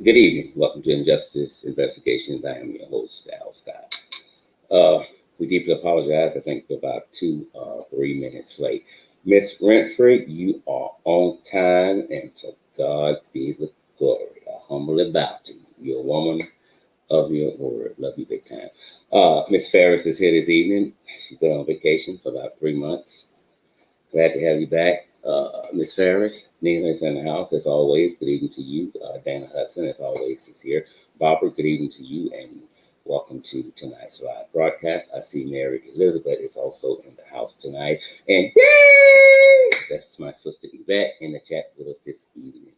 Good evening. Welcome to Injustice Investigations. I am your host, Al Scott. Uh, we deeply apologize. I think we're about 3 minutes late. Miss Renfrey, you are on time, and to God be the glory. I humbly bow to you. You're a woman of your word. Love you big time. Miss Ferris is here this evening. She's been on vacation for about 3 months. Glad to have you back. Miss Ferris, Nina is in the house as always. Good evening to you. Dana Hudson, as always, is here. Barbara, good evening to you and welcome to tonight's live broadcast. I see Mary Elizabeth is also in the house tonight. And yay! That's my sister Yvette in the chat with us this evening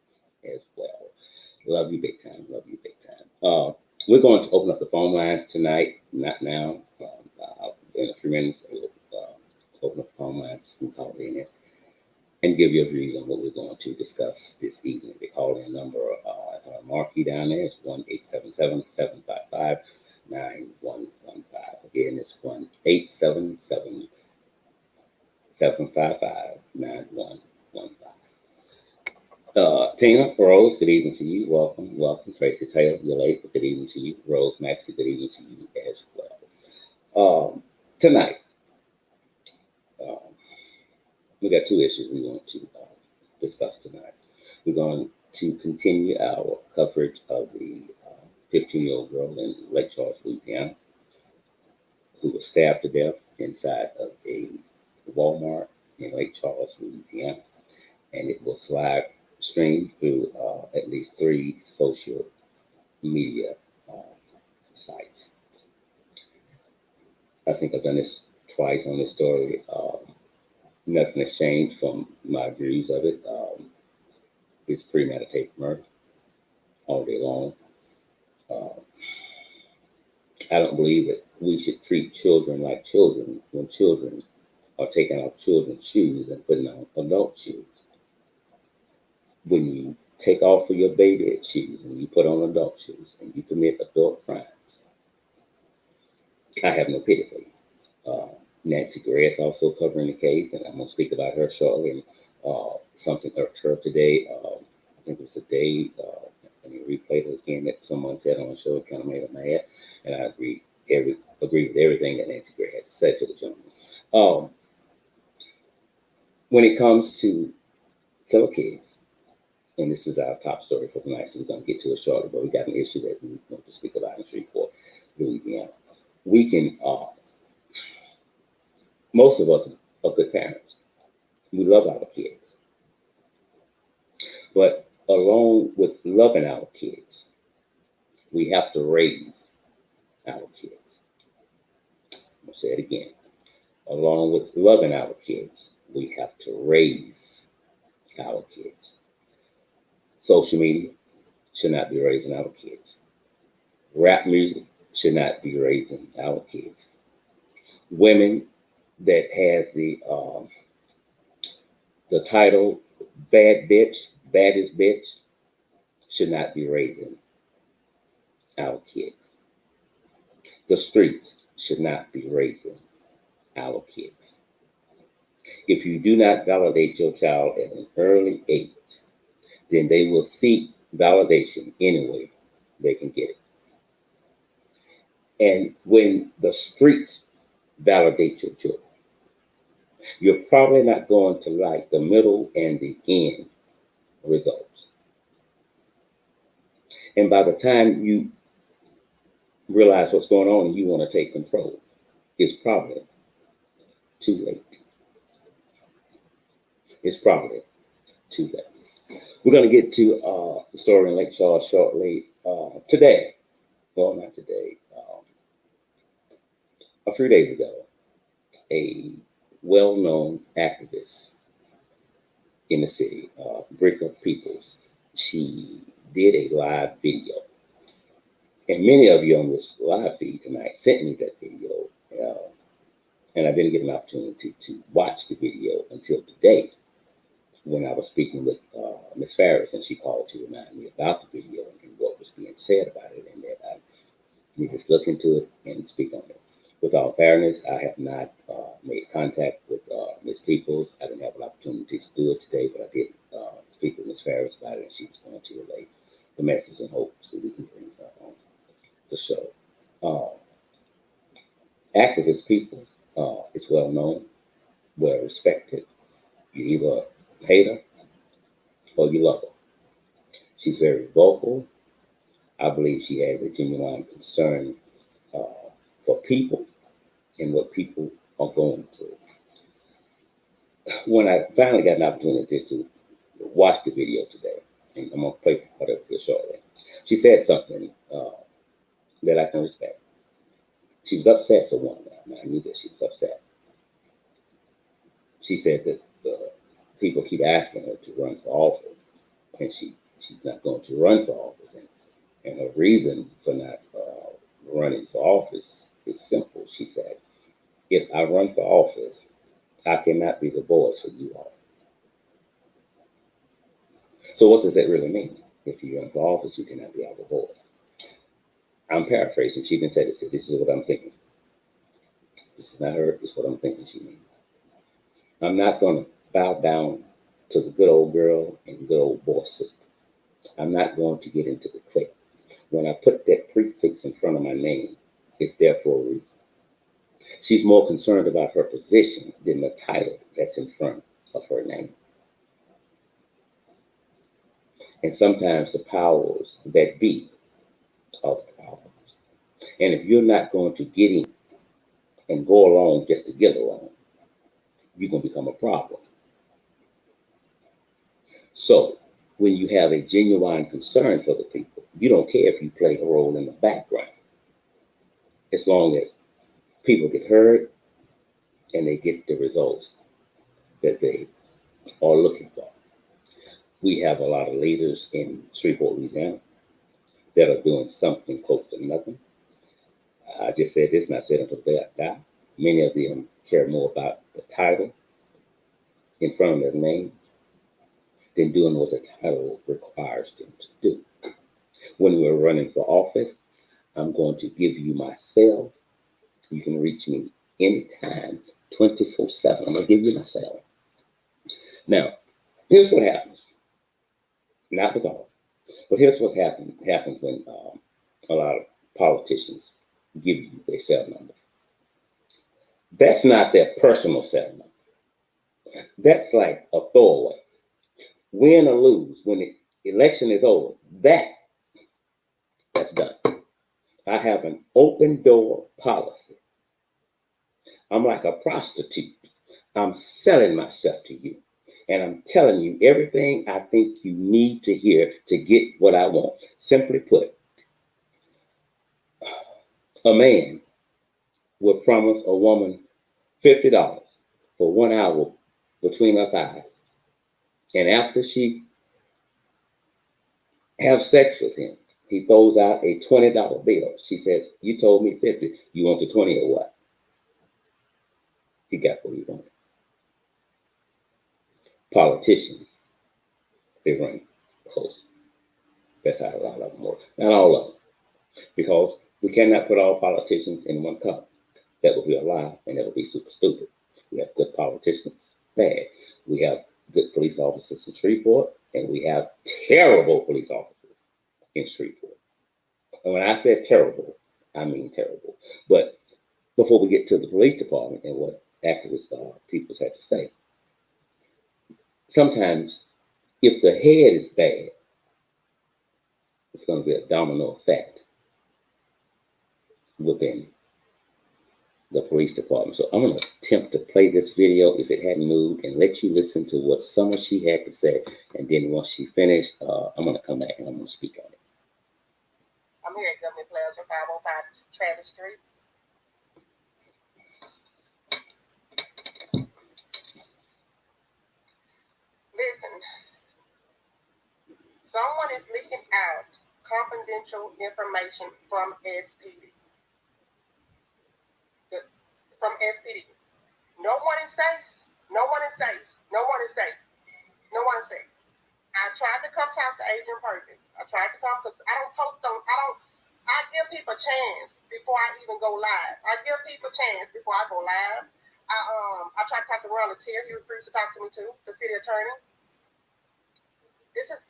as well. Love you big time. Love you big time. We're going to open up the phone lines tonight, not now. In a few minutes, we'll open up the phone lines. You can call in and give your views on what we're going to discuss this evening. The call-in number is on our marquee down there. It's 1-877-755-9115. Again, it's 1-877-755-9115. Tina Rose, good evening to you. Welcome, welcome. Tracy Taylor, you're late, but good evening to you. Rose Maxey, good evening to you as well. Tonight, we got two issues we want to discuss tonight. We're going to continue our coverage of the 15-year-old girl in Lake Charles, Louisiana, who was stabbed to death inside of a Walmart in Lake Charles, Louisiana. And it was live streamed through at least 3 social media sites. I think I've done this twice on this story. Nothing has changed from my views of it. It's premeditated murder all day long. I don't believe that we should treat children like children when children are taking off children's shoes and putting on adult shoes. When you take off of your baby shoes and you put on adult shoes and you commit adult crimes, I have no pity for you. Nancy Gray is also covering the case, and I'm going to speak about her shortly. And something irked her today. I think it was a day, let me replay it again, that someone said on the show. It kind of made her mad, and I agree with everything that Nancy Gray had to say to the gentleman. When it comes to killer kids, and this is our top story for tonight, so we're going to get to it shortly, but we got an issue that we want to speak about in Shreveport, Louisiana. We can, most of us are good parents. We love our kids. But along with loving our kids, we have to raise our kids. I'll say it again. Along with loving our kids, we have to raise our kids. Social media should not be raising our kids. Rap music should not be raising our kids. Women that has the title bad bitch, baddest bitch, should not be raising our kids. The streets should not be raising our kids. If you do not validate your child at an early age, then they will seek validation any way they can get it. And when the streets validate your children, you're probably not going to like the middle and the end results. And by the time you realize what's going on and you want to take control, it's probably too late. It's probably too late. We're going to get to the story in Lake Charles shortly. Today, well, not today, a few days ago, a well-known activist in the city, Breka Peoples, she did a live video. And many of you on this live feed tonight sent me that video. And I didn't get an opportunity to watch the video until today when I was speaking with Ms. Ferris, and she called to remind me about the video and what was being said about it, and that I needed to look into it and speak on it. With all fairness, I have not made contact with Ms. Peoples. I didn't have an opportunity to do it today, but I did speak with Ms. Ferris about it, and she was going to relay the message and hope so we can bring her on the show. Uh, Activist people is well known, well respected. You either hate her or you love her. She's very vocal. I believe she has a genuine concern for people and what people are going through. When I finally got an opportunity to watch the video today, and I'm gonna play part of it shortly, she said something that I can respect. She was upset for one. I knew that she was upset. She said that people keep asking her to run for office, and she's not going to run for office. And her reason for not running for office is simple. She said, if I run for office, I cannot be the voice for you all. So what does that really mean? If you run for office, you cannot be our voice. I'm paraphrasing. She even said this. This is what I'm thinking. This is not her. This is what I'm thinking she means. I'm not going to bow down to the good old girl and good old boy system. I'm not going to get into the clique. When I put that prefix in front of my name, it's there for a reason. She's more concerned about her position than the title that's in front of her name. And sometimes the powers that be are the powers. And if you're not going to get in and go along just to get along, you're going to become a problem. So when you have a genuine concern for the people, you don't care if you play a role in the background, as long as people get heard and they get the results that they are looking for. We have a lot of leaders in Shreveport, Louisiana that are doing something close to nothing. I just said this and I said until they die. Many of them care more about the title in front of their name than doing what the title requires them to do. When we're running for office, I'm going to give you my cell. You can reach me anytime, 24/7. I'm going to give you my cell. Now, here's what happens. Not with all, but here's what's happens when a lot of politicians give you their cell number. That's not their personal cell number. That's like a throwaway. Win or lose, when the election is over, that's done. I have an open door policy. I'm like a prostitute. I'm selling myself to you. And I'm telling you everything I think you need to hear to get what I want. Simply put, a man will promise a woman $50 for 1 hour between her thighs. And after she have sex with him, he throws out a $20 bill. She says, you told me 50. You want the 20 or what? He got what he wanted. Politicians, they run close. That's how a lot of them work. Not all of them. Because we cannot put all politicians in one cup. That would be a lie, and that would be super stupid. We have good politicians, bad. We have good police officers in Shreveport, and we have terrible police officers in Shreveport. And when I said terrible, I mean terrible. But before we get to the police department and what activist Peoples had to say, sometimes if the head is bad, it's going to be a domino effect within the police department. So I'm going to attempt to play this video if it hadn't moved and let you listen to what some of she had to say. And then once she finished, I'm going to come back and I'm going to speak on it. I'm here at Government Plaza, 505 Travis Street. Listen, someone is leaking out confidential information from SPD. From SPD. No one is safe. No one is safe. No one is safe. No one is safe. I tried to come talk to Adrian Perkins. I tried to come because I give people a chance before I even go live. I give people a chance before I go live. I tried to talk to Ron Latier. He refused to talk to me too, the city attorney. This is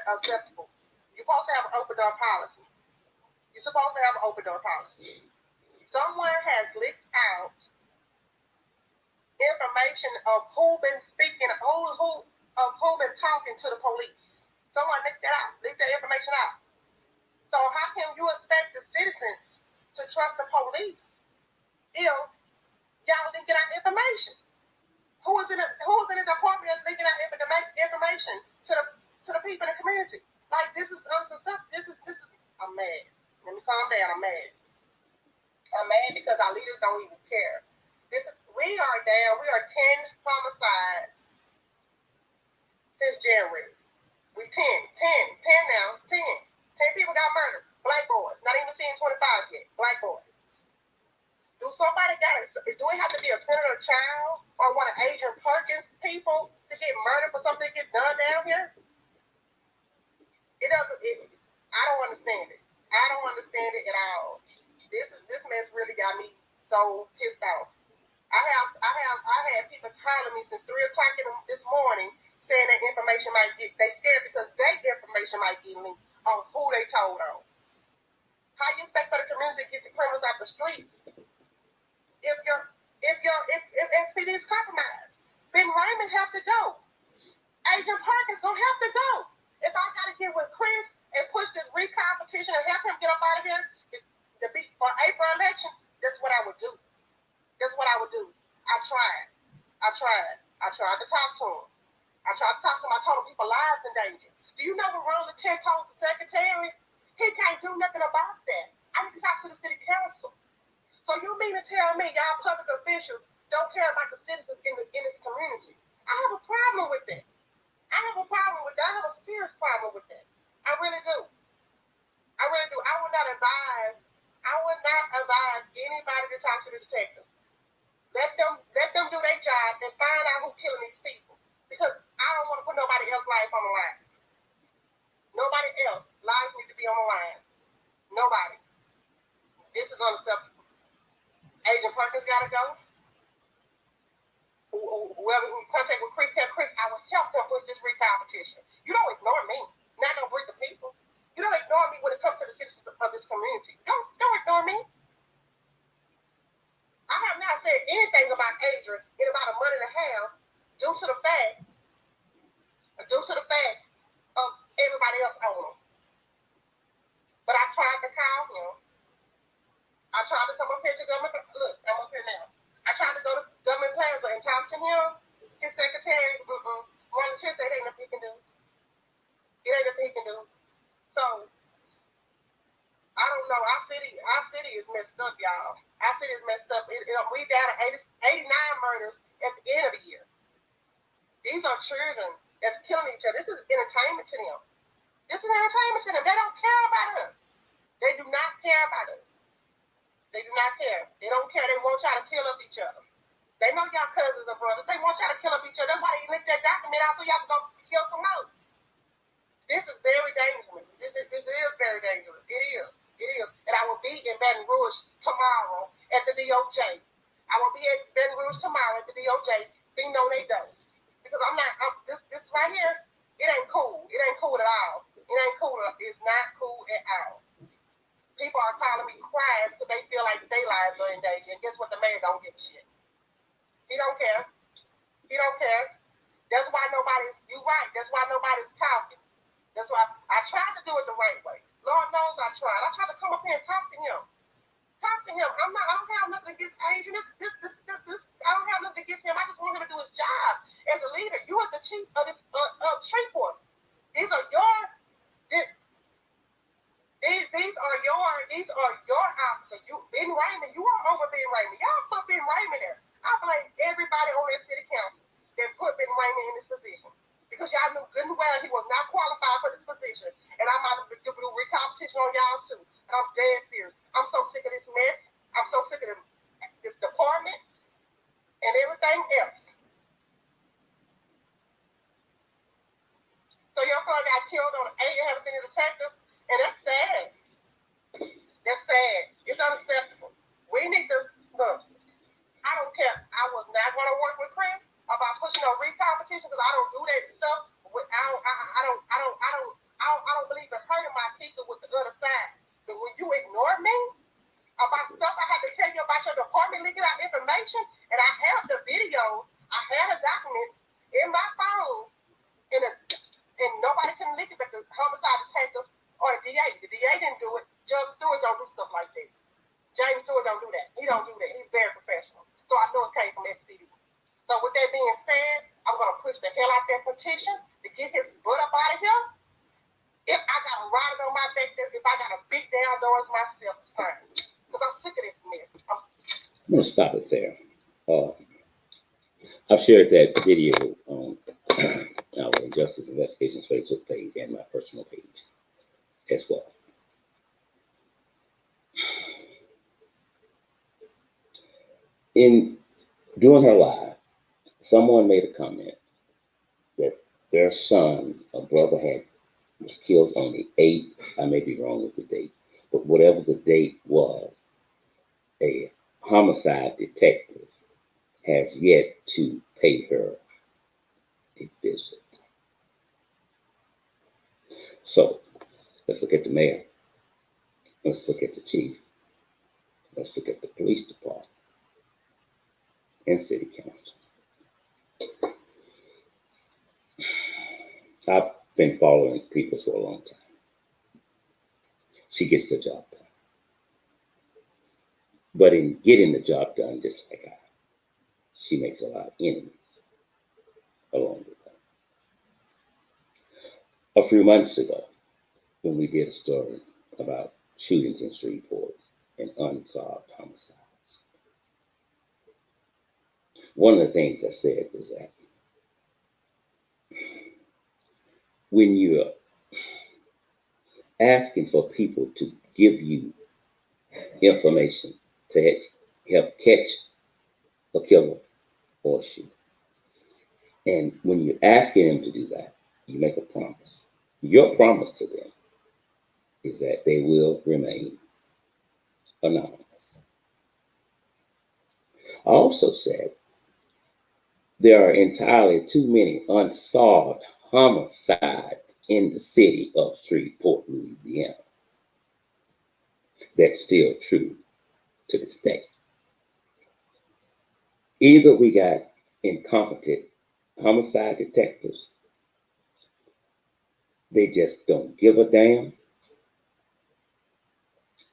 unacceptable. You supposed to have an open door policy. You're supposed to have an open door policy. Someone has leaked out information of who been speaking, who been talking to the police. Someone leaked that information out. So how can you expect the citizens to trust the police if y'all didn't get out information? Who is in the department that's leaking out information to the people in the community? Like this is I'm mad. Let me calm down. I'm mad. I'm mad because our leaders don't even care. We are 10 homicides since January. We 10 now. 10 people got murdered. Black boys. Not even seeing 25 yet. Black boys. Do we have to be a senator child or one of Adrian Perkins people to get murdered for something to get done down here? I don't understand it. I don't understand it at all. This mess really got me so pissed off. I had people calling me since 3 o'clock this morning saying that information they scared because their information might get leaked on who they told on. How you expect for the community to get the criminals out the streets if SPD is compromised? Ben Raymond have to go. Adrian Perkins don't have to go. If I gotta get with Chris and push this recall petition and help him get up out of here for April election, that's what I would do. That's what I would do. I tried to talk to him. I told him people lives in danger. Do you know what Ron Lieutenant told the secretary? He can't do nothing about that. I need to talk to the city council. So you mean to tell me y'all public officials don't care about the citizens in this community? I have a problem with that. I have a serious problem with that. I really do. I would not advise anybody to talk to the detective. Let them do their job and find out who's killing these people. Because I don't want to put nobody else's life on the line. Nobody else lives need to be on the line. Nobody. This is unacceptable. Agent Perkins gotta go. Whoever who contact with Chris, tell Chris I will help them push this recall petition. You don't ignore me. Not no Breka Peoples. You don't ignore me when it comes to the citizens of this community. Don't ignore me. I have not said anything about Adrian in about a month and a half due to the fact of everybody else on him. But I tried to call him. I tried to come up here to government. Look, I'm up here now. I tried to go to Government Plaza and talk to him. His secretary, one of the chicks, it ain't nothing he can do. It ain't nothing he can do. So, I don't know. Our city is messed up, y'all. Our city is messed up. We down to 89 murders at the end of the year. These are children that's killing each other. This is entertainment to them. They don't care about us. They do not care about us. They do not care. They don't care. They want y'all to kill up each other. They know y'all cousins and brothers. They want y'all to kill up each other. That's why they linked that document out so y'all can go kill some more. This is very dangerous. This is very dangerous. It is. And I will be in Baton Rouge tomorrow at the DOJ. I will be at Baton Rouge tomorrow at the DOJ beating on their door. Because this right here, it ain't cool. It ain't cool at all. It ain't cool. It's not cool at all. People are calling me crying because they feel like their lives are in danger. And guess what? The mayor don't give a shit. He don't care. That's why you're right. That's why nobody's talking. That's why I tried to do it the right way. Lord knows I tried. I tried to come up here and talk to him. I don't have nothing against Adrian. I don't have nothing against him. I just want him to do his job as a leader. You are the chief of this Shreveport. These are your officers. You Ben Raymond, you are over Ben Raymond. Y'all put Ben Raymond there. I blame everybody on that city council that put Ben Raymond in this position. Because y'all knew good and well he was not qualified for this position. And I'm out to do a recompetition on y'all too. And I'm dead serious. I'm so sick of this mess. I'm so sick of this department and everything else. So your son got killed on an 8-year detective, and that's sad. That's sad. It's unacceptable. We need to look. I don't care. I was not going to work with Chris about pushing on recompetition because I don't do that stuff. I don't believe in hurting my riding on my back if I got to beat down doors myself, son. Because I'm sick of this mess. I'm going to stop it there. I've shared that video on our Justice Investigations Facebook page and my personal page as well. In doing her live, someone made a comment that their son, a brother, was killed on the 8th. I may be wrong with the date, but whatever the date was, a homicide detective has yet to pay her a visit. So let's look at the mayor. Let's look at the chief. Let's look at the police department and city council. I've been following Peoples for a long time. She gets the job done. But in getting the job done, just like I, she makes a lot of enemies along the way. A few months ago, when we did a story about shootings in Shreveport and unsolved homicides, one of the things I said was that when you're asking for people to give you information to help catch a killer or a shooter, and when you're asking them to do that, you make a promise. Your promise to them is that they will remain anonymous. I also said there are entirely too many unsolved homicides in the city of Shreveport, Louisiana. That's still true to this day. Either we got incompetent homicide detectives, they just don't give a damn,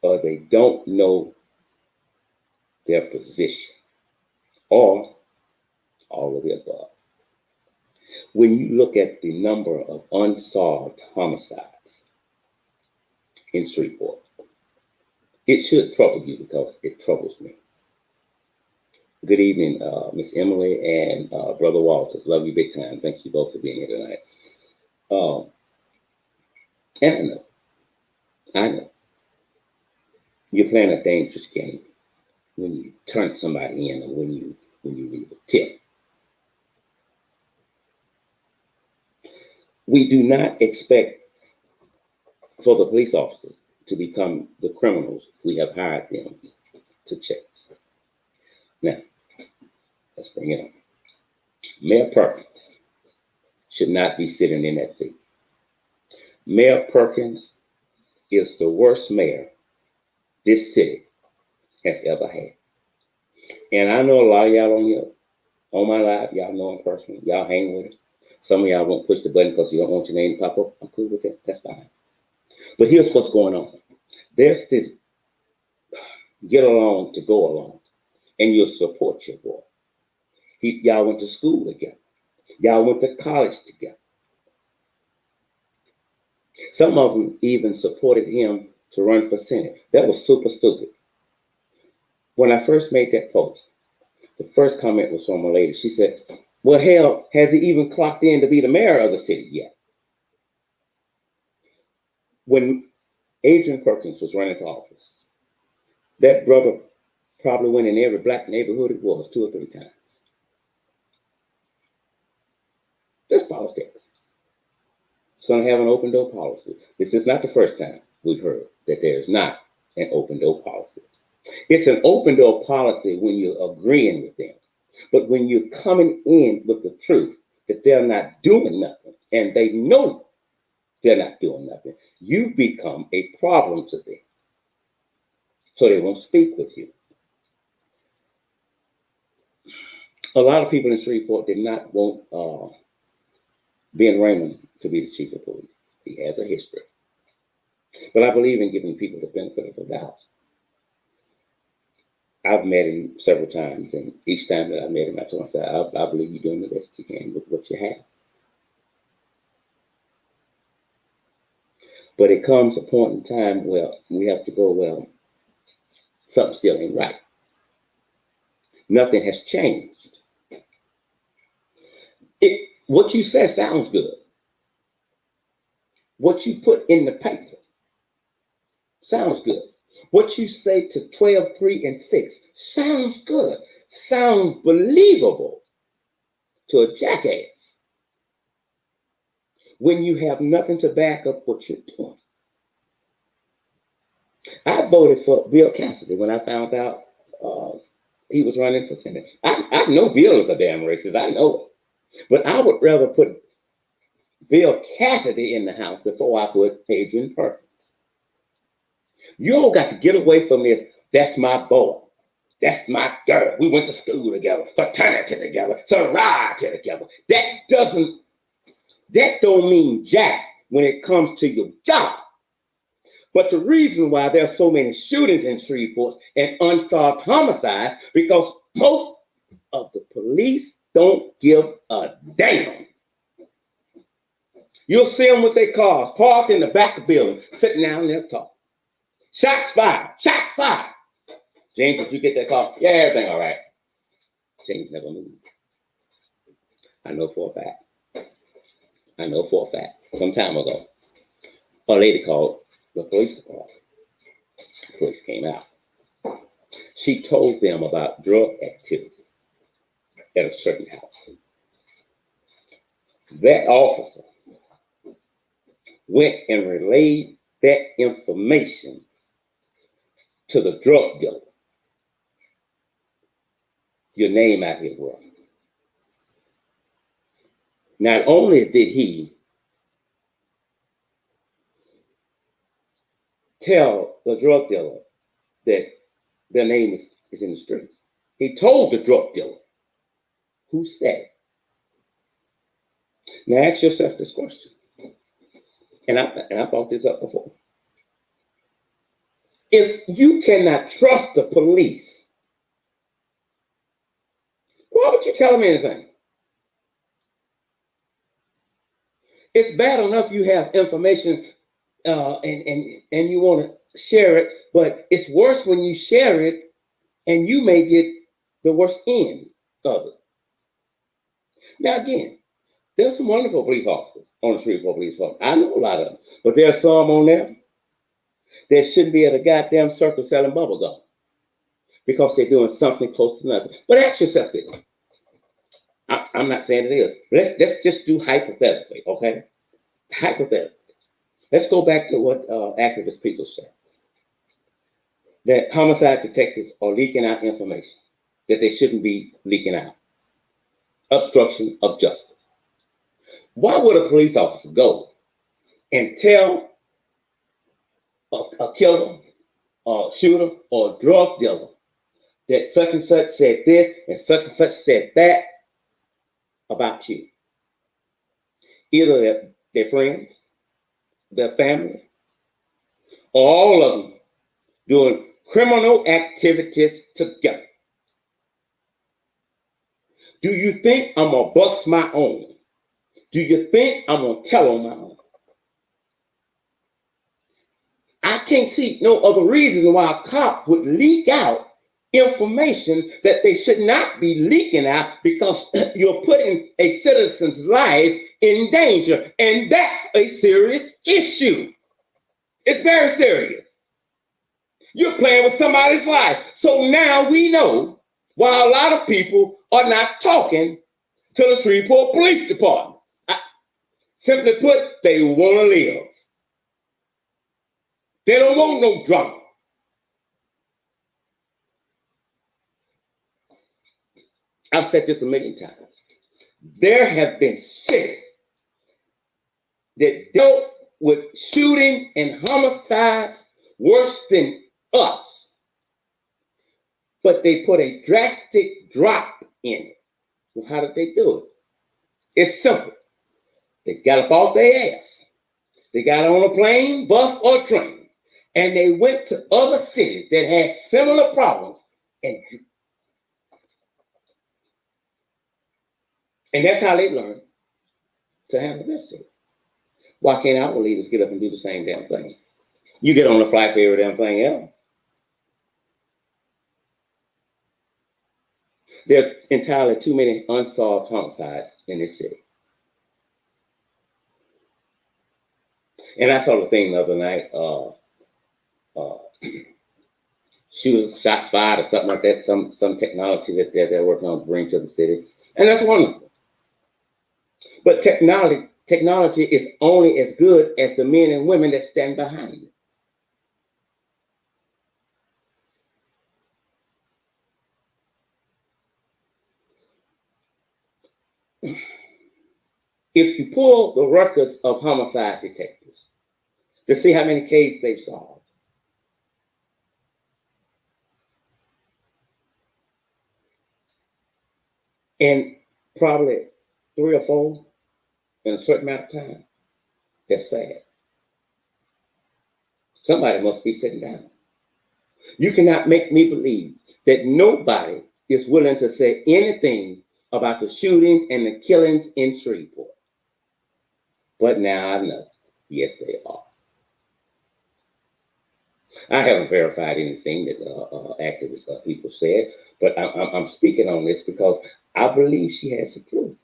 or they don't know their position, or all of the above. When you look at the number of unsolved homicides in Shreveport, it should trouble you because it troubles me. Good evening, Miss Emily and Brother Walters. Love you big time. Thank you both for being here tonight. And I know, you're playing a dangerous game when you turn somebody in or when you leave a tip. We do not expect for the police officers to become the criminals we have hired them to chase. Now, let's bring it on. Mayor Perkins should not be sitting in that seat. Mayor Perkins is the worst mayor this city has ever had. And I know a lot of y'all on here, on my live, y'all know him personally. Y'all hang with him. Some of y'all won't push the button because you don't want your name to pop up. I'm cool with that. That's fine. But here's what's going on. There's this get along to go along, and you'll support your boy. Y'all went to school together. Y'all went to college together. Some of them even supported him to run for Senate. That was super stupid. When I first made that post, the first comment was from a lady. She said, well, hell, has he even clocked in to be the mayor of the city yet? When Adrian Perkins was running for office, that brother probably went in every black neighborhood it was 2 or 3 times. That's politics. It's going to have an open door policy. This is not the first time we've heard that there's not an open door policy. It's an open door policy when you're agreeing with them. But when you're coming in with the truth that they're not doing nothing, and they know they're not doing nothing, you become a problem to them. So they won't speak with you. A lot of people in Shreveport did not want Ben Raymond to be the chief of police. He has a history. But I believe in giving people the benefit of the doubt. I've met him several times, and each time that I met him, I told him, I believe you're doing the best you can with what you have. But it comes a point in time where we have to go, well, something still ain't right. Nothing has changed. What you said sounds good. What you put in the paper sounds good. What you say to 12, 3, and 6 sounds good. Sounds believable to a jackass when you have nothing to back up what you're doing. I voted for Bill Cassidy when I found out he was running for Senate. I know Bill is a damn racist. I know it. But I would rather put Bill Cassidy in the House before I put Adrian Perkins. You all got to get away from this. That's my boy. That's my girl. We went to school together, fraternity together, sorority together. That don't mean jack when it comes to your job. But the reason why there's so many shootings in Shreveport and unsolved homicides, because most of the police don't give a damn. You'll see them with their cars parked in the back of the building, sitting down there talking. Shots fired, shots fired. James, did you get that call? Yeah, everything all right. James never moved. I know for a fact. Some time ago, a lady called the police department. The police came out. She told them about drug activity at a certain house. That officer went and relayed that information to the drug dealer. Your name out here, bro. Not only did he tell the drug dealer that their name is in the streets, he told the drug dealer who said it. Now ask yourself this question, and I brought this up before. If you cannot trust the police, why would you tell them anything? It's bad enough you have information and you want to share it, but it's worse when you share it and you may get the worst end of it. Now again, there's some wonderful police officers on the Shreveport Police Force. I know a lot of them, but there are some on there that shouldn't be at a goddamn circle selling bubble gum because they're doing something close to nothing. But ask yourself this. I'm not saying it is. Let's just do hypothetically, okay? Hypothetically. Let's go back to what activist people say. That homicide detectives are leaking out information that they shouldn't be leaking out. Obstruction of justice. Why would a police officer go and tell a killer, or a shooter, or a drug dealer that such and such said this and such said that about you? Either their friends, their family, or all of them doing criminal activities together. Do you think I'm gonna bust my own? Do you think I'm gonna tell on my own? I can't see no other reason why a cop would leak out information that they should not be leaking out, because you're putting a citizen's life in danger, and that's a serious issue. It's very serious. You're playing with somebody's life. So now we know why a lot of people are not talking to the Shreveport Police Department. Simply put, they want to live. They don't want no drama. I've said this a million times. There have been cities that dealt with shootings and homicides worse than us, but they put a drastic drop in it. Well, how did they do it? It's simple. They got up off their ass. They got on a plane, bus, or train, and they went to other cities that had similar problems, and that's how they learned to handle this city. Why can't our leaders get up and do the same damn thing? You get on the flight for every damn thing else. There are entirely too many unsolved homicides in this city. And I saw the thing the other night, shooters, shots fired or something like that, some technology that they're working on to bring to the city. And that's wonderful. But technology is only as good as the men and women that stand behind it. If you pull the records of homicide detectives to see how many cases they've solved, and probably 3 or 4 in a certain amount of time, that's sad. Somebody must be sitting down. You cannot make me believe that nobody is willing to say anything about the shootings and the killings in Shreveport. But now I know, yes, they are. I haven't verified anything that activist people said, but I'm speaking on this because I believe she has some proof.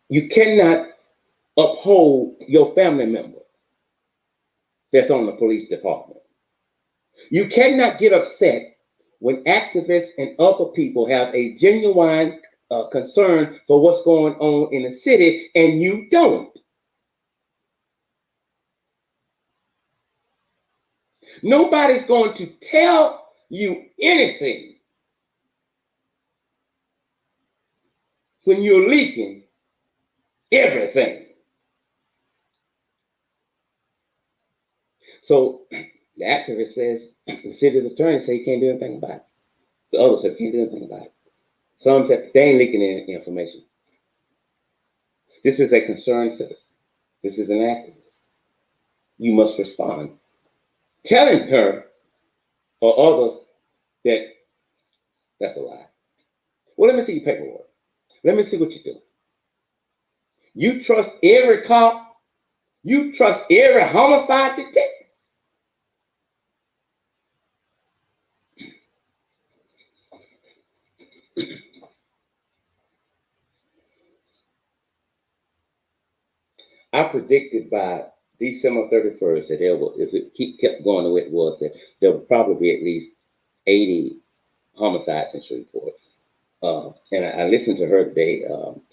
You cannot uphold your family member that's on the police department. You cannot get upset when activists and other people have a genuine concern for what's going on in the city and you don't. Nobody's going to tell you anything when you're leaking everything. So the activist says, the city's attorney say he can't do anything about it. The others said can't do anything about it. Some said they ain't leaking any information. This is a concerned citizen. This is an activist. You must respond. Telling her or others that that's a lie. Well, let me see your paperwork. Let me see what you do. You trust every cop. You trust every homicide detective. I predicted by December 31st that there will, if it kept going the way it was, that there would probably be at least 80 homicides in Shreveport. And I listened to her today,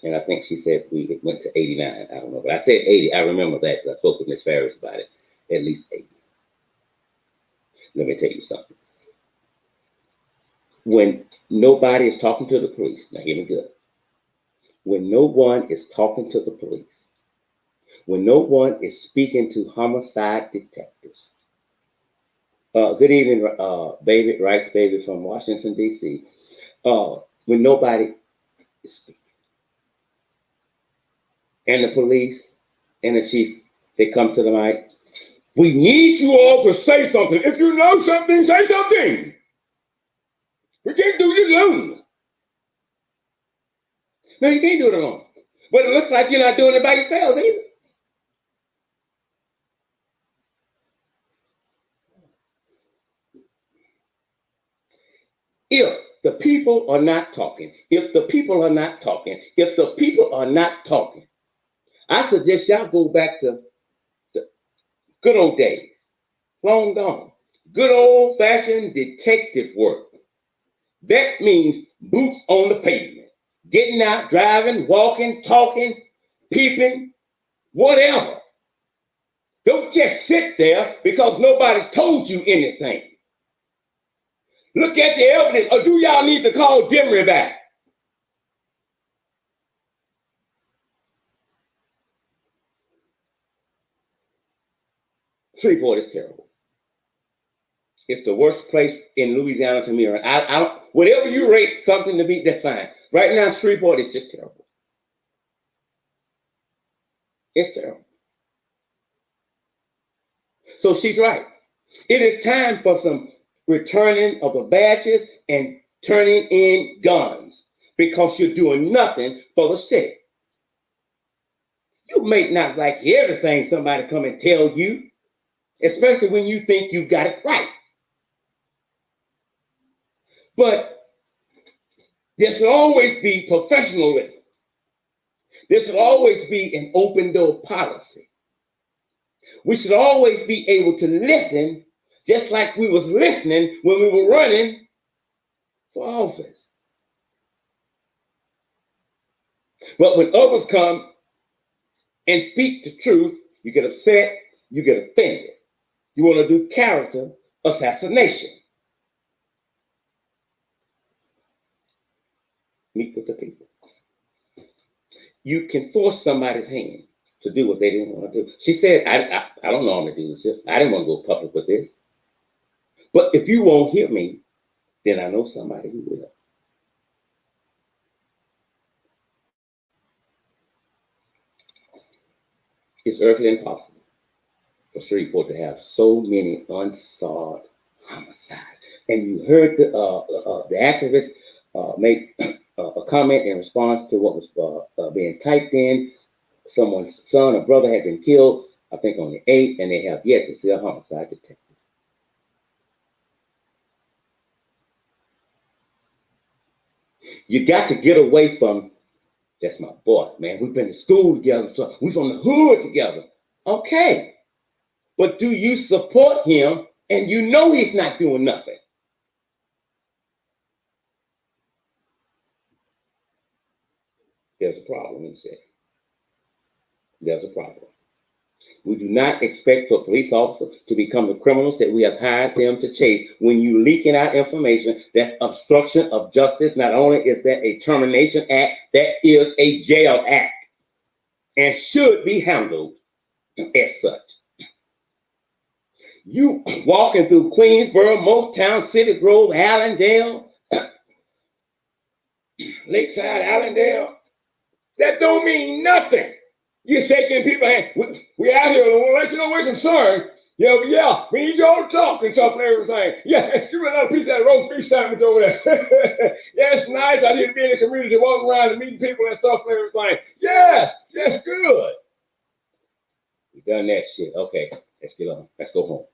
and I think she said it went to 89. I don't know, but I said 80. I remember that because I spoke with Ms. Ferris about it. At least 80. Let me tell you something. When nobody is talking to the police, now hear me good. When no one is talking to the police, when no one is speaking to homicide detectives. Good evening, baby, Rice Baby from Washington, D.C. When nobody is speaking. And the police and the chief, they come to the mic. We need you all to say something. If you know something, say something. We can't do it alone. No, you can't do it alone. But it looks like you're not doing it by yourselves either. If the people are not talking, if the people are not talking, if the people are not talking, I suggest y'all go back to the good old days, long gone. Good old fashioned detective work. That means boots on the pavement, getting out, driving, walking, talking, peeping, whatever. Don't just sit there because nobody's told you anything. Look at the evidence, or do y'all need to call Demery back? Shreveport is terrible. It's the worst place in Louisiana to me. I don't, whatever you rate something to be, that's fine. Right now, Shreveport is just terrible. It's terrible. So she's right. It is time for some returning of the badges and turning in guns because you're doing nothing for the city. You may not like everything somebody come and tell you, especially when you think you got it right. But there should always be professionalism. There should always be an open door policy. We should always be able to listen just like we was listening when we were running for office. But when others come and speak the truth, you get upset, you get offended. You want to do character assassination. Meet with the people. You can force somebody's hand to do what they didn't want to do. She said, I don't know how to do this. I didn't want to go public with this. But if you won't hear me, then I know somebody who will. It's earthly impossible for Shreveport to have so many unsolved homicides. And you heard the activist make a comment in response to what was being typed in. Someone's son or brother had been killed, I think on the 8th, and they have yet to see a homicide detective. You got to get away from, that's my boy, man. We've been to school together, so we from the hood together. Okay. But do you support him and you know he's not doing nothing? There's a problem, he said. There's a problem. We do not expect for police officers to become the criminals that we have hired them to chase. When you leaking out information, that's obstruction of justice. Not only is that a termination act, that is a jail act and should be handled as such. You walking through Queensboro, Motown, City Grove, Allendale, Lakeside, Allendale, that don't mean nothing. You're shaking people's hands. We out here. I want to let you know we're concerned. Yeah, we need you all to talk and stuff and everything. Yeah, give me another piece of that roast beef sandwich over there. Yeah, it's nice out here to be in the community, walking around and meeting people and stuff and everything. Yes, good. We done that shit. Okay, let's get on. Let's go home.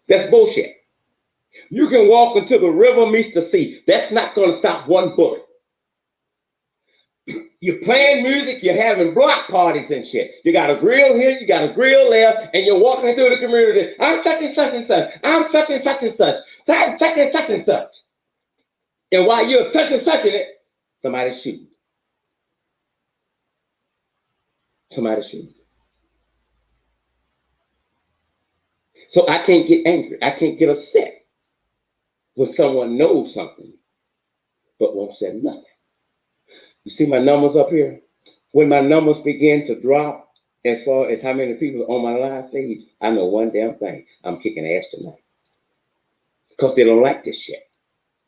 That's bullshit. You can walk until the river meets the sea. That's not going to stop one bullet. You're playing music, you're having block parties and shit. You got a grill here, you got a grill there, and you're walking through the community. I'm such and such and such. I'm such and such and such. I'm such and such and such. And while you're such and such in it, somebody's shooting. Somebody's shooting. So I can't get angry. I can't get upset when someone knows something but won't say nothing. You see my numbers up here? When my numbers begin to drop as far as how many people are on my live feed, I know one damn thing. I'm kicking ass tonight. Because they don't like this shit.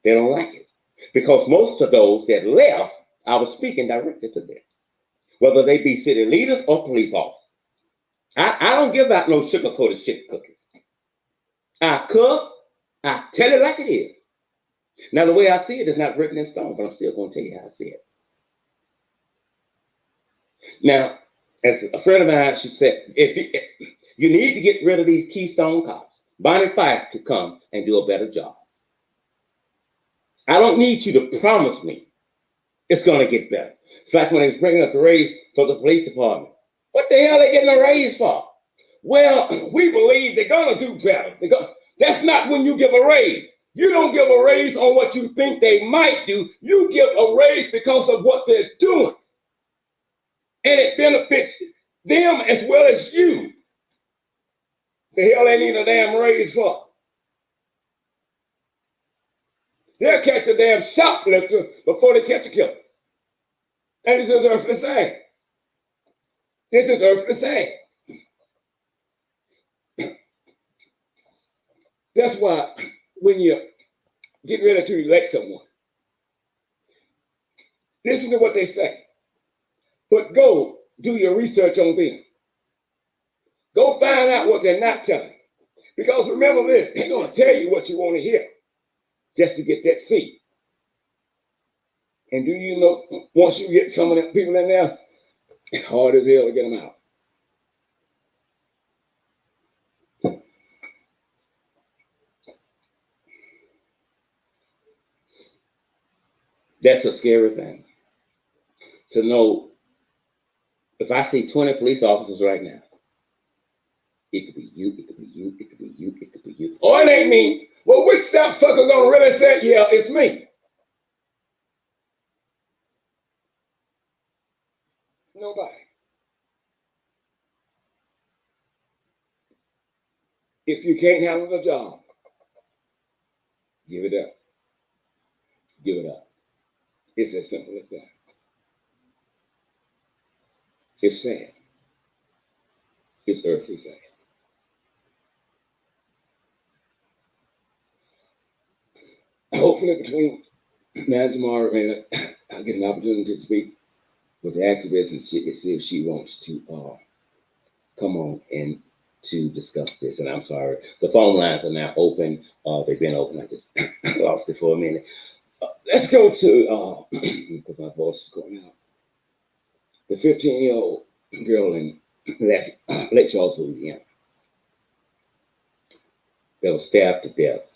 They don't like it. Because most of those that left, I was speaking directly to them. Whether they be city leaders or police officers. I don't give out no sugar-coated shit cookies. I cuss. I tell it like it is. Now, the way I see it is not written in stone, but I'm still going to tell you how I see it. Now, as a friend of mine, she said, if you need to get rid of these Keystone cops. Bonnie Fife could come and do a better job. I don't need you to promise me it's going to get better. It's like when they was bringing up the raise for the police department. What the hell are they getting a raise for? Well, we believe they're going to do better. That's not when you give a raise. You don't give a raise on what you think they might do. You give a raise because of what they're doing. And it benefits them as well as you. The hell they need a damn raise for? They'll catch a damn shoplifter before they catch a killer. And this is earthly sad. This is earthly sad. That's why when you get ready to elect someone, listen to what they say. But go do your research on them. Go find out what they're not telling. Because remember this, they're going to tell you what you want to hear just to get that seat. And do you know, once you get some of them people in there, it's hard as hell to get them out. That's a scary thing. To know, if I see 20 police officers right now, it could be you, it could be you, it could be you, it could be you. Oh, it ain't me. Well, which sapsucker gonna really say, yeah, it's me? Nobody. If you can't handle the job, give it up. Give it up. It's as simple as that. It's sad. It's earthly sad. Hopefully, between now and tomorrow, maybe I'll get an opportunity to speak with the activist and see if she wants to come on and to discuss this. And I'm sorry, the phone lines are now open. They've been open. I just lost it for a minute. Let's go to, because my voice is going out. The 15-year-old girl in Lake Charles, Louisiana, that was stabbed to death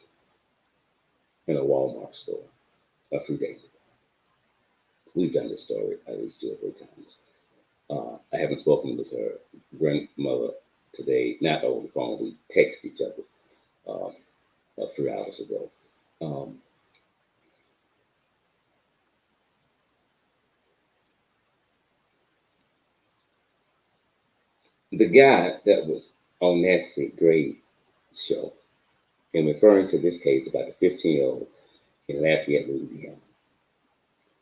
in a Walmart store a few days ago. We've done this story at least 2 or 3 times. I haven't spoken with her grandmother today, not over the phone. We text each other a few hours ago. The guy that was on Nancy Gray's show, in referring to this case about the 15-year-old in Lafayette, Louisiana,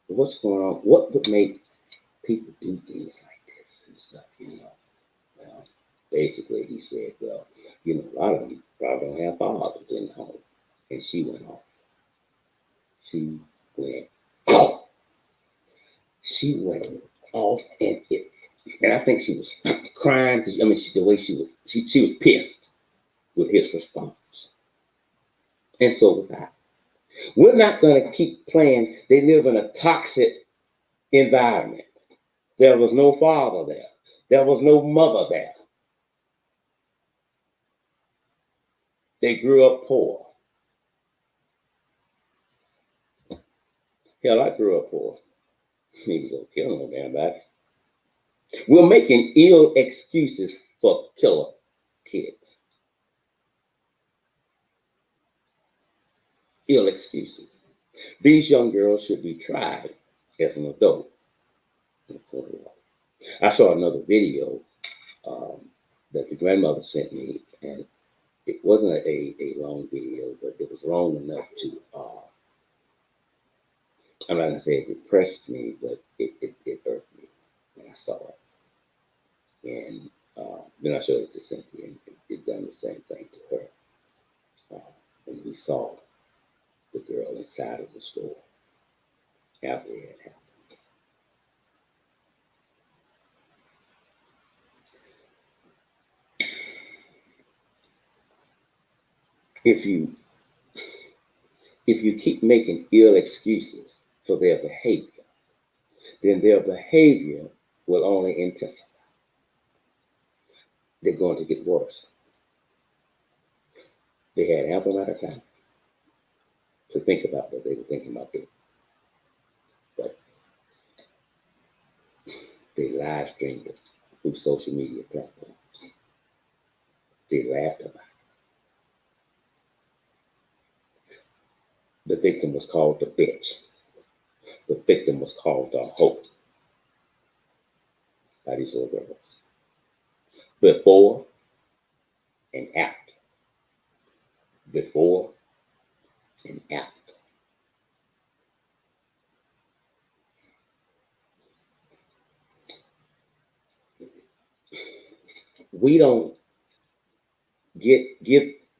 what's going on? What would make people do things like this and stuff, you know? Well, basically, he said, well, you know, a lot of them probably don't have fathers in the home. And she went off. She went off. She went off, and I think she was crying. I mean, the way she was pissed with his response. And so was I. We're not going to keep playing. They live in a toxic environment. There was no father there. There was no mother there. They grew up poor. Hell, I grew up poor. He was gonna kill no damn body. We're making ill excuses for killer kids. Ill excuses. These young girls should be tried as an adult in a court of law. I saw another video that the grandmother sent me, and it wasn't a long video, but it was long enough to, I'm not gonna say it depressed me, but it irked me when I saw it. And then I showed it to Cynthia, and it done the same thing to her. When we saw the girl inside of the store after it had happened. If you keep making ill excuses for their behavior, then their behavior will only intensify. They're going to get worse. They had ample amount of time to think about what they were thinking about doing. But they live streamed it through social media platforms. They laughed about it. The victim was called the bitch. The victim was called the hope by these little girls. Before and after. Before and after. We don't give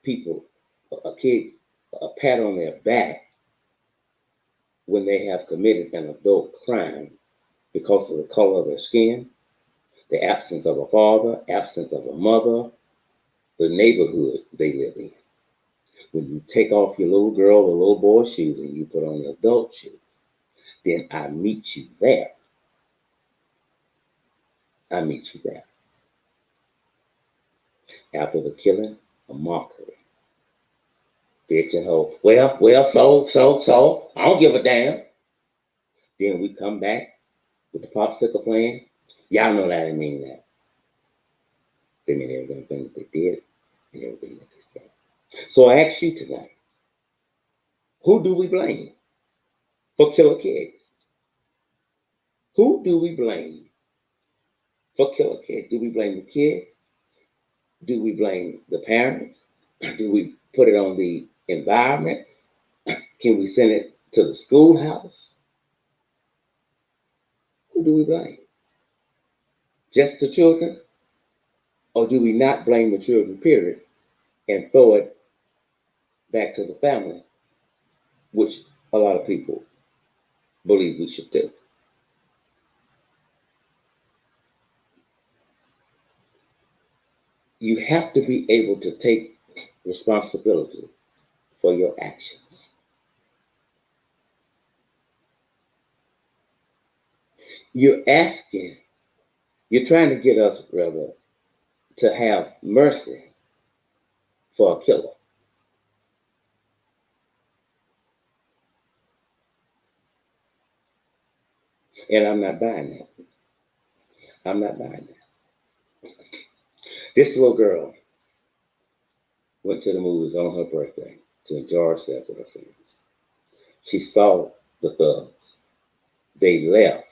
people, a kid, a pat on their back when they have committed an adult crime because of the color of their skin, the absence of a father, absence of a mother, the neighborhood they live in. When you take off your little girl or little boy's shoes and you put on your adult shoes, then I meet you there. I meet you there. After the killing, a mockery. Bitch and hoe. Well, so. I don't give a damn. Then we come back with the popsicle plan. Y'all know that I didn't mean that. They mean everything that they did and everything that they said. So I ask you tonight, who do we blame for killer kids? Who do we blame for killer kids? Do we blame the kids? Do we blame the parents? Do we put it on the environment? Can we send it to the schoolhouse? Who do we blame? Just the children? Or do we not blame the children, period, and throw it back to the family, which a lot of people believe we should do? You have to be able to take responsibility for your actions. You're trying to get us, brother, to have mercy for a killer. And I'm not buying that. I'm not buying that. This little girl went to the movies on her birthday to enjoy herself with her friends. She saw the thugs. They left.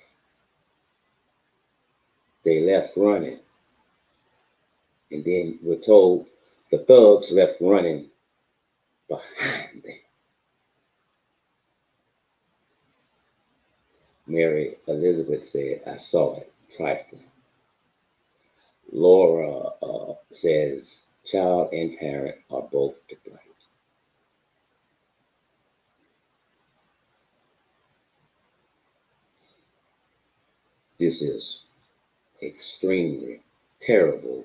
They left running. And then we're told the thugs left running behind them. Mary Elizabeth said, I saw it, trifling. Laura says, child and parent are both to blame. This is extremely terrible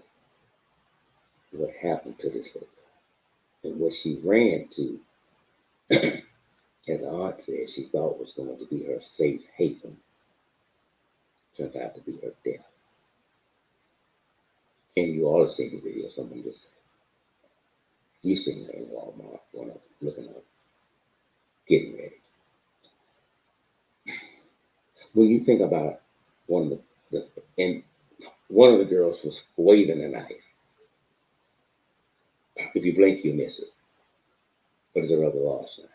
what happened to this little girl. And what she ran to, as her aunt said, she thought was going to be her safe haven, turned out to be her death. And you all have seen the video, someone just said, you seen her in Walmart, going up, looking up, getting ready. When you think about one of the girls was waving a knife. If you blink, you miss it. But it's a rather large knife.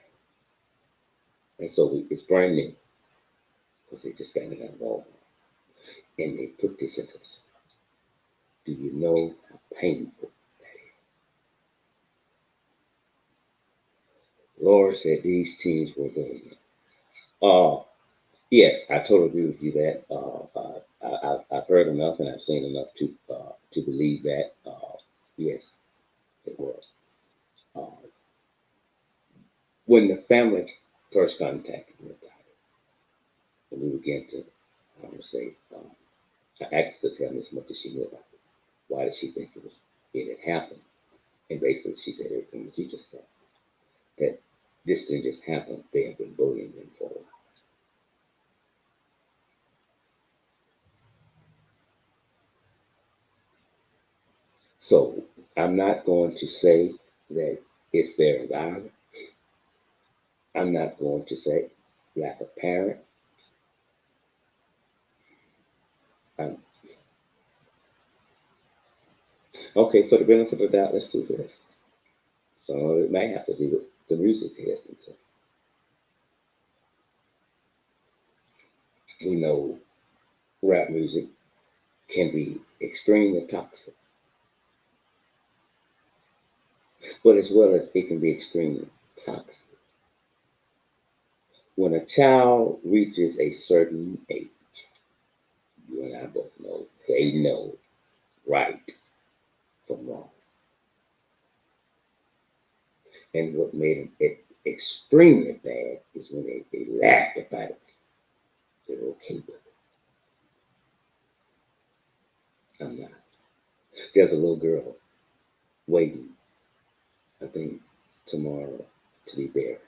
And so it's brand new because they just got it out of Walmart. And they put this into us. Do you know how painful that is? Laura said these teens were doing it. Yes, I totally agree with you that I've heard enough and I've seen enough to believe that. Yes, it was. When the family first contacted me about it, and we began to, I want to say, I asked her to tell me as much as she knew about it. Why did she think it had happened? And basically, she said everything that you just said. That this didn't just happen. They have been bullying them for a while. So I'm not going to say that it's their environment. I'm not going to say lack of parent. Okay, for the benefit of the doubt, let's do this. Some of it may have to do with the music they listen to. We know rap music can be extremely toxic, but as well as it can be extremely toxic. When a child reaches a certain age, you and I both know, they know right from wrong. And what made it extremely bad is when they laughed about it. They're okay with it. I'm not. There's a little girl waiting, I think, tomorrow to be buried.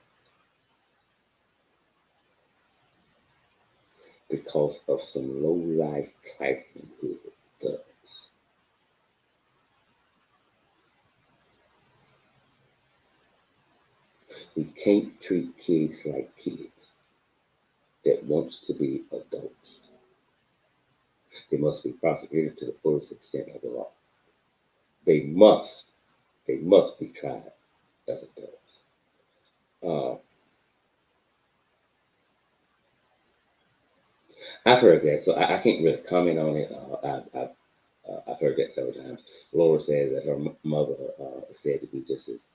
because of some low-life trifling thugs. We can't treat kids like kids that wants to be adults. They must be prosecuted to the fullest extent of the law. They must be tried as adults. Uh, I've heard that, so I can't really comment on it. I've heard that several times. Laura said that her mother is said to be just as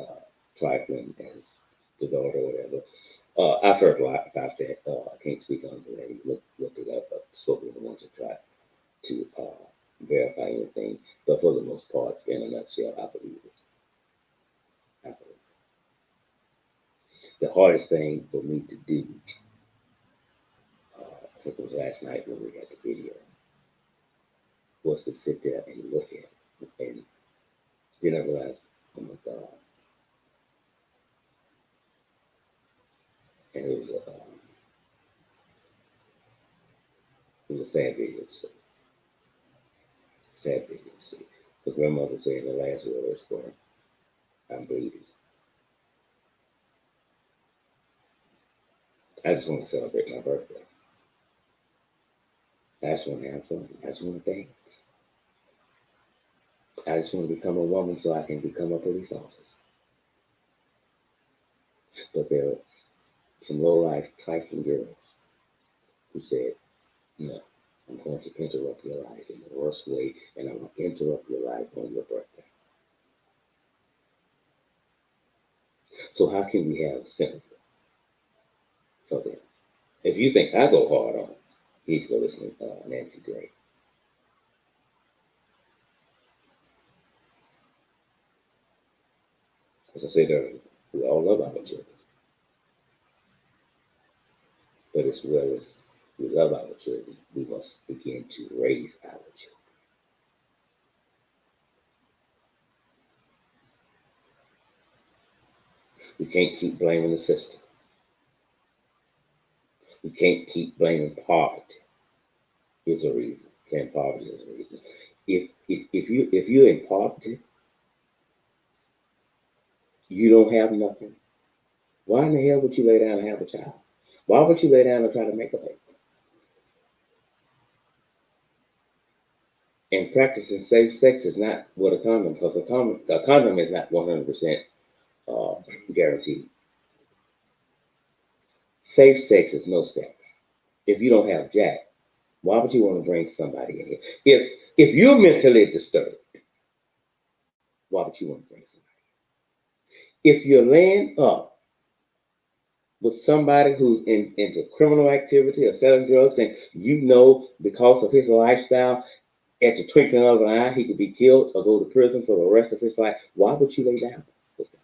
uh, trifling as the daughter or whatever. I've heard a lot about that. I can't speak on it. I looked it up. I've spoken with the ones that try to verify anything. But for the most part, in a nutshell, I believe it. I believe it. The hardest thing for me to do, I think it was last night when we had the video, was to sit there and look at it. And then I realized, oh my God. And it was a sad video to see. Sad video to see. The grandmother saying the last words were, I'm bleeding. I just want to celebrate my birthday. I just want to have fun. I just want to dance. I just want to become a woman so I can become a police officer. But there are some low-life trifling girls who said, no, I'm going to interrupt your life in the worst way, and I'm going to interrupt your life on your birthday. So how can we have sympathy for them? If you think I go hard on them, you need to go listen to Nancy Gray. As I said earlier, we all love our children. But as well as we love our children, we must begin to raise our children. We can't keep blaming the system. We can't keep blaming poverty. Is a reason. Saying poverty is a reason. If you're in poverty, you don't have nothing. Why in the hell would you lay down and have a child? Why would you lay down and try to make a baby? And practicing safe sex is not what a condom, because a condom is not 100% guaranteed. Safe sex is no sex. If you don't have jack, why would you want to bring somebody in here? If you're mentally disturbed, why would you want to bring somebody? If you're laying up with somebody who's into criminal activity or selling drugs, and you know because of his lifestyle, at the twinkling of an eye, he could be killed or go to prison for the rest of his life, why would you lay down with that?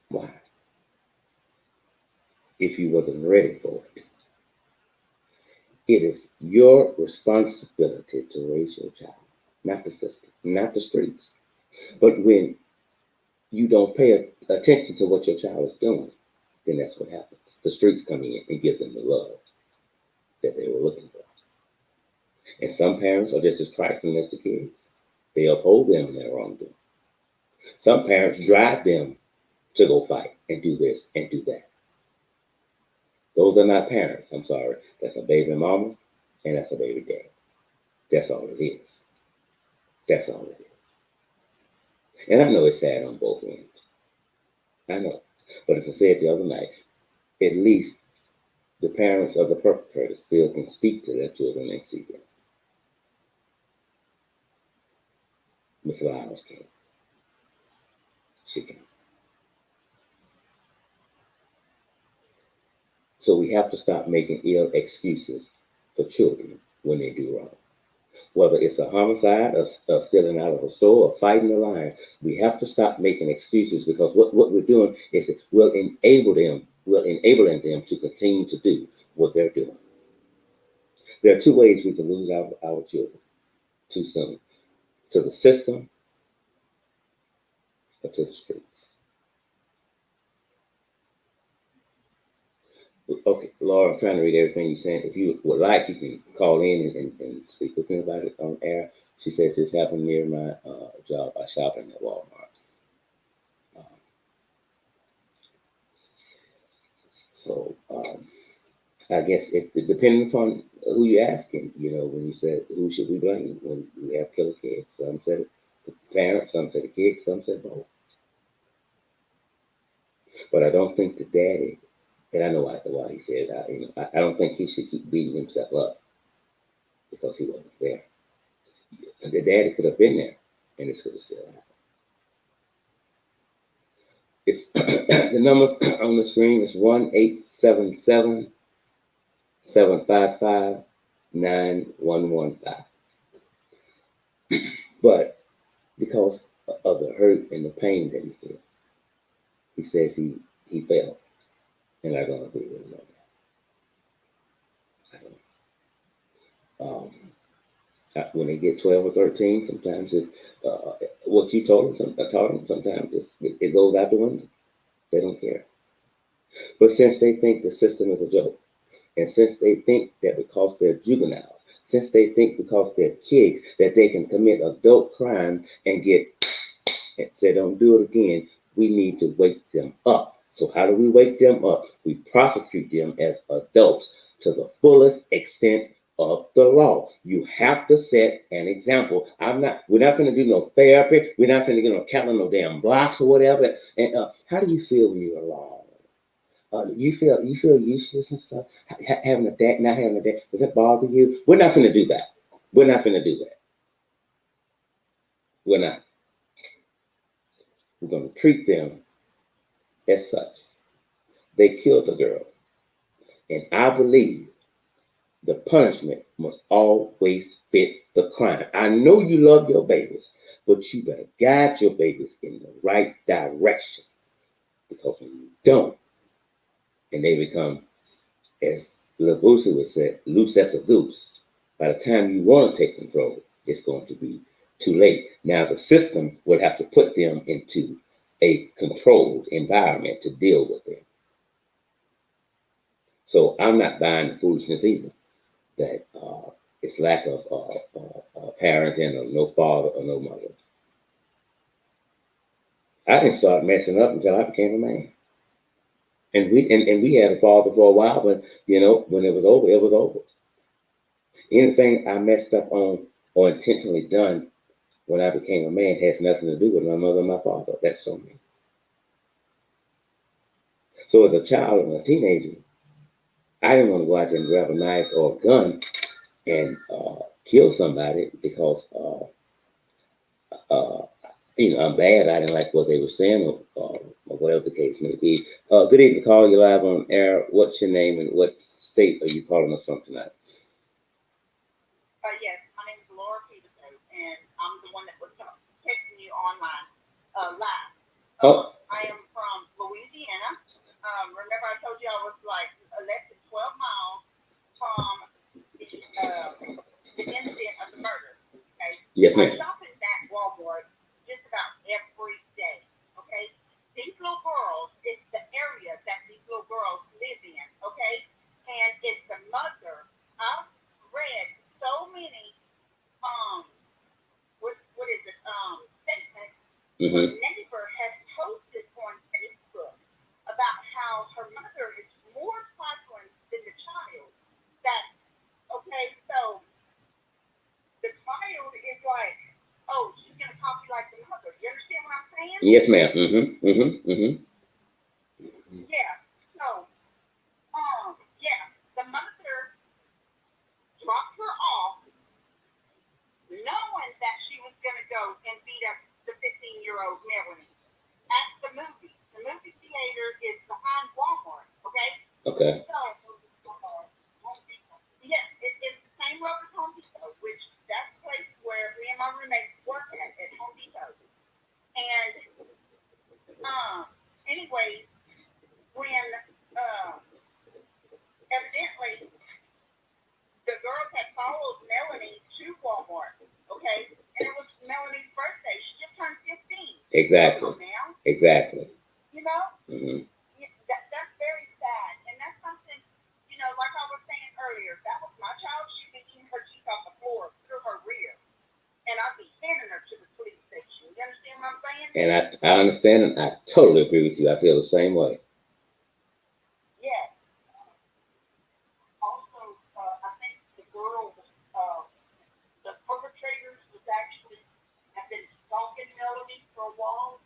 Why? If you wasn't ready for it. It is your responsibility to raise your child, not the system, not the streets. But when you don't pay attention to what your child is doing, then that's what happens. The streets come in and give them the love that they were looking for. And some parents are just as trifling as the kids. They uphold them in their wrongdoing. Some parents drive them to go fight and do this and do that. Those are not parents. I'm sorry. That's a baby mama and that's a baby dad. That's all it is. That's all it is. And I know it's sad on both ends. I know. But as I said the other night, at least the parents of the perpetrators still can speak to their children and see them. Miss Lyons can. She can. So we have to stop making ill excuses for children when they do wrong. Whether it's a homicide or stealing out of a store or fighting a lion, we have to stop making excuses, because what we're doing is we're enabling them to continue to do what they're doing. There are two ways we can lose our children too soon: to the system or to the streets. Okay, Laura, I'm trying to read everything you're saying. If you would like, you can call in and speak with me about it on air. She says this happened near my job. I shopping at Walmart. Uh, so I guess it depending upon who you're asking, when you said who should we blame when we have killer kids. Some said the parents, some said the kids, some said both. But I don't think the daddy, and I know why he said that. I don't think he should keep beating himself up because he wasn't there. And the daddy could have been there, and this could have still happened. It's the numbers on the screen is 1-877-755-9115. But because of the hurt and the pain that he felt, he says he fell, and I don't agree with him on that. I don't. When they get 12 or 13, sometimes it's what you told them. I taught them sometimes it goes out the window. They don't care. But since they think the system is a joke, and since they think that because they're juveniles, since they think because they're kids that they can commit adult crime and get and say don't do it again, we need to wake them up. So how do we wake them up? We prosecute them as adults to the fullest extent of the law. You have to set an example. We're not going to do no therapy. We're not going to count on no damn blocks or whatever. And how do you feel when you're alone? You feel useless and stuff. Having a dad, not having a dad, does that bother you? We're not going to do that. We're not going to do that. We're not. We're going to treat them as such. They killed a girl, and I believe the punishment must always fit the crime. I know you love your babies, but you better guide your babies in the right direction, because when you don't, and they become, as Labusa would say, loose as a goose, by the time you want to take control, it's going to be too late. Now the system would have to put them into a controlled environment to deal with them. So I'm not buying the foolishness either, that it's lack of parenting or no father or no mother. I didn't start messing up until I became a man. And we had a father for a while, but when it was over, it was over. Anything I messed up on or intentionally done when I became a man has nothing to do with my mother and my father. That's on me. So as a child and a teenager, I didn't want to go out there and grab a knife or a gun and kill somebody because uh, I'm bad. I didn't like what they were saying or whatever the case may be. Good evening, call you live on air. What's your name and what state are you calling us from tonight? Yes, my name is Laura Peterson, and I'm the one that was texting you online live. Oh, I am from Louisiana. Remember I told you I was like less than 12 miles from the incident of the murder. Okay. yes, I ma'am. shop at that Walmart just about every day. Okay. These little girls, it's the area that these little girls live in. Okay. And it's the mother. I've read so many what is it statements. Mm-hmm. The neighbor has posted on Facebook about how her mother is more trifling than the child. That okay, so the child is like, oh, she's gonna copy like the mother. You understand what I'm saying? Yes, ma'am. Mm-hmm. Mm-hmm. Mm-hmm. Yeah. So, yeah, the mother dropped her off, knowing that she was gonna go and beat up the 15-year-old Melanie at the movie. The movie theater is behind Walmart. Okay. Okay. So, yes, it's the same road as Home Depot, which that's the place where me and my roommates work at Home Depot. And anyways, when evidently the girls had followed Melanie to Walmart, okay, and it was Melanie's birthday. She just turned 15. Exactly. Now, Exactly. you know, Mm-hmm. that's very sad, and that's something And I understand, and I totally agree with you. I feel the same way. Yes. Also, I think the girl, the perpetrators was actually have been stalking Melanie for a while,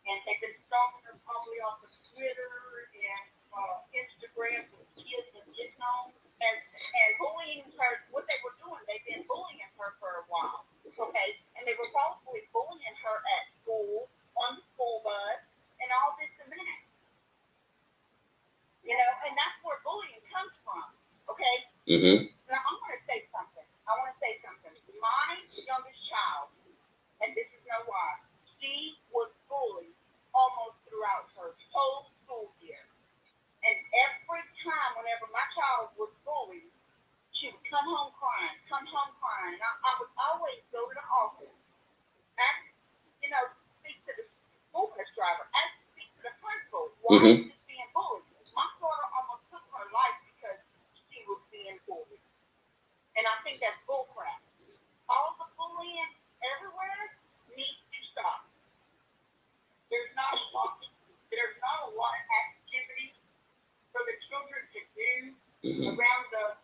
and they've been stalking her probably off of Twitter and Instagram with kids and getting on and bullying her. What they were doing, they've been bullying her for a while. Okay, and they were probably bullying her at school, on the school bus, and all this and that. You know, and that's where bullying comes from. Okay. Mm-hmm. Now I'm going to say something. I want to say something. My youngest child, and this is no lie, she was bullied almost throughout her whole school year. And every time, whenever my child was bullied, she would come home crying, come home crying. I would always go to the office, ask, you know, speak to the school bus driver, ask, speak to the principal. Why Mm-hmm. is she being bullied? My daughter almost took her life because she was being bullied. And I think that's bullcrap. All the bullying everywhere needs to stop. There's not a lot. There's not a lot of activities for the children to do Mm-hmm. around the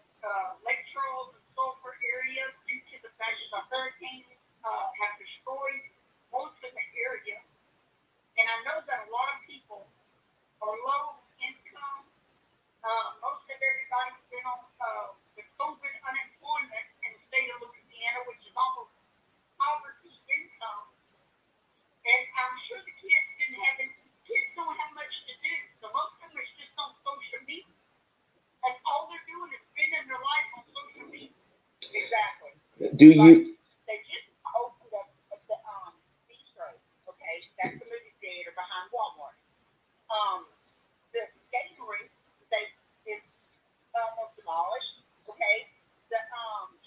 Lake Charles and Sulphur area due to the fact that the hurricanes have destroyed most of the area. And I know that a lot of people are low income. Most of everybody's been on the COVID unemployment in the state of Louisiana, which is almost poverty income. And I'm sure the kids didn't have any, kids don't have much to do. So most of them is just on social media. And all they're doing is spending their life on social media. Exactly. Do you? They just opened up the bistro, okay? That's the movie theater behind Walmart. The skating rink, they is almost demolished, okay? The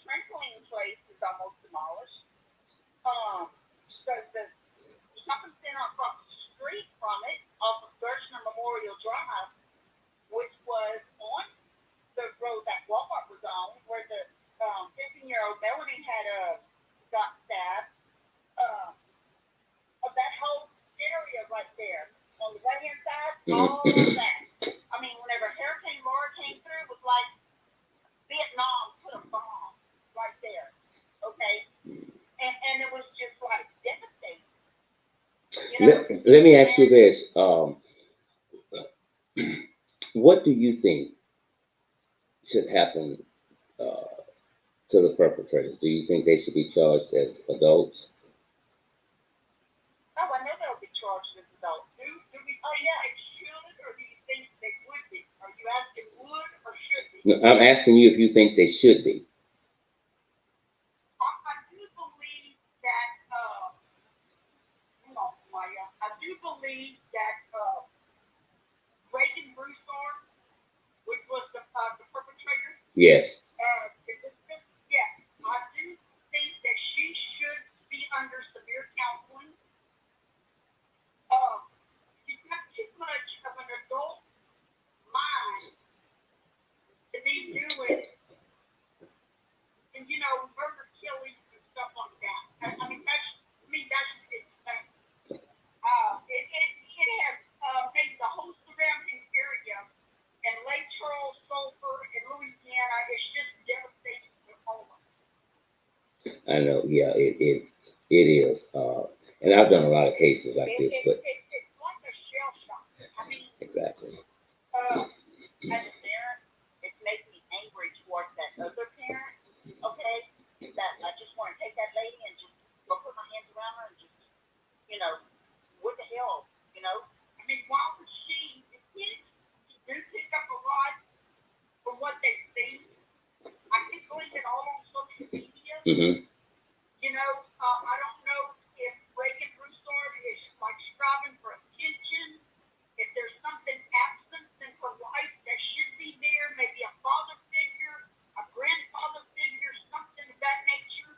trampoline place is almost demolished. So the shopping center across the street from it, off of Gershner Memorial Drive, which was on the road that Walmart was on, where the 15-year-old Melanie had got stabbed. Of that whole area right there on the right hand side, all of that. I mean, whenever Hurricane Laura came through, it was like Vietnam put a bomb right there. Okay, and it was just like devastating. You know? Let me ask you this. What do you think should happen to the perpetrators? Do you think they should be charged as adults? Oh, I know they'll be charged as adults. Do we? Oh, yeah, it should, or do you think they would be? Are you asking would or should be? No, I'm asking you if you think they should be. I do believe that. Hang on, Maya. I do believe that Reagan Broussard, which was the perpetrator. Yes. Yeah, I do think that she should be under severe counseling. She's got too much of an adult mind to be doing, and you know, murder, killings, and stuff like that. I mean, that's to me, that's insane. It has made the whole surrounding area and Lake Charles, Sulphur, and Louisiana. It's just devastating to home. I know. Yeah, it is. And I've done a lot of cases like this, but It's like a shell shock. I mean, exactly. as a parent, it makes me angry towards that other parent. Okay, that I just want to take that lady and just go put my hands around her and just, you know, what the hell, you know? I mean, why would she? The kids do pick up a lot from what they see. I can believe it all on social media. Mm-hmm. You know, I don't know if Reagan Broussard is like striving for attention, if there's something absent in her life that should be there, maybe a father figure, a grandfather figure, something of that nature.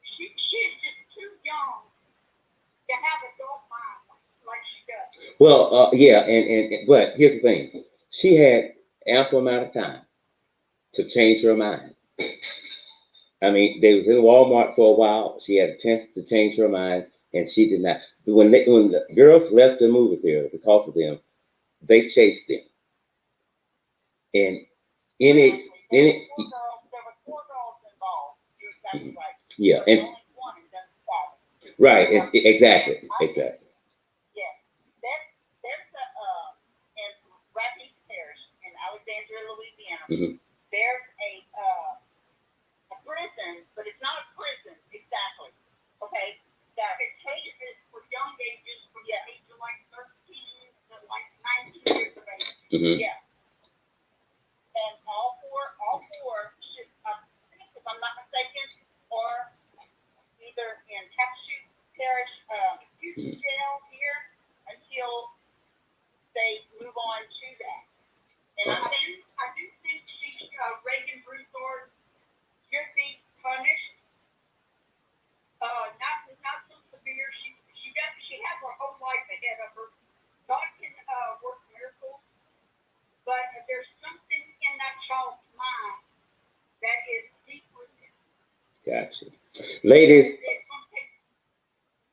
She is just too young to have adult mind like she does. Well, yeah, and but here's the thing: she had ample amount of time to change her mind. I mean, they was in Walmart for a while. She had a chance to change her mind. and she did not. When the girls left the movie theater because of them, they chased them, and in it, in it, There were four girls involved. You're exactly right. yeah, and Only one and then stop. right, exactly. Yes, there's in Rapid Parish in Alexandria, Louisiana. Mm-hmm. There's a prison, but it's not a prison exactly. Okay, that it cases for young ages from the age of like 13 to like 19 years of age. Mm-hmm. Yeah. And all four should, if I'm not mistaken, or either in Capsule Parish youth jail here until they move on to that. And I do think Reagan Broussard should be punished. Not so severe. She has her whole life ahead of her. God can work miracles, but there's something in that child's mind that is deep rooted. Gotcha, ladies.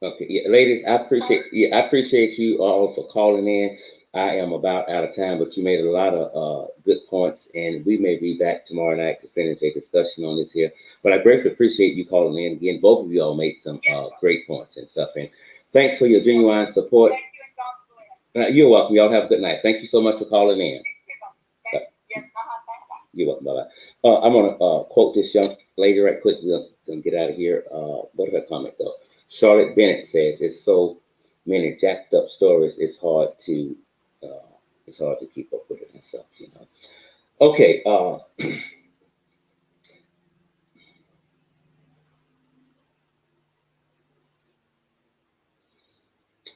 Okay, yeah, ladies, I appreciate you all for calling in. I am about out of time, but you made a lot of good points, and we may be back tomorrow night to finish a discussion on this here. But I greatly appreciate you calling in again. Both of you all made some great points and stuff, and thanks for your genuine support. You're welcome. Y'all have a good night. Thank you so much for calling in. You're welcome. Bye-bye. I'm going to quote this young lady right quick. We're going to get out of here. What did her comment go? Charlotte Bennett says, "It's so many jacked up stories. It's hard to keep up with it and stuff, you know." Okay.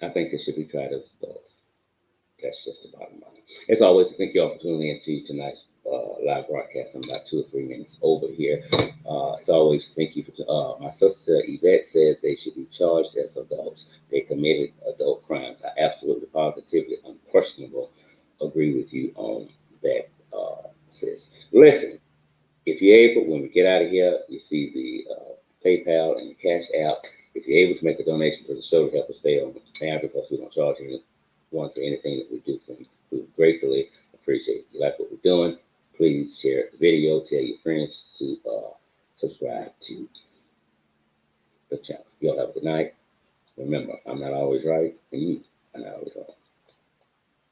I think this should be tried as adults. That's just the bottom line. As always, thank you all for tuning in to tonight's live broadcast. I'm about 2 or 3 minutes over here. As always, thank you for my sister Yvette says they should be charged as adults. They committed adult crimes. I absolutely, positively, unquestionable agree with you on that, sis. Listen, if you're able, when we get out of here, you see the PayPal and the Cash App. If you're able to make a donation to the show to help us stay on air, because we don't charge anyone for anything that we do for you, we gratefully appreciate it. If you like what we're doing, please share the video, tell your friends to subscribe to the channel. Y'all have a good night. Remember, I'm not always right, and you are not always wrong.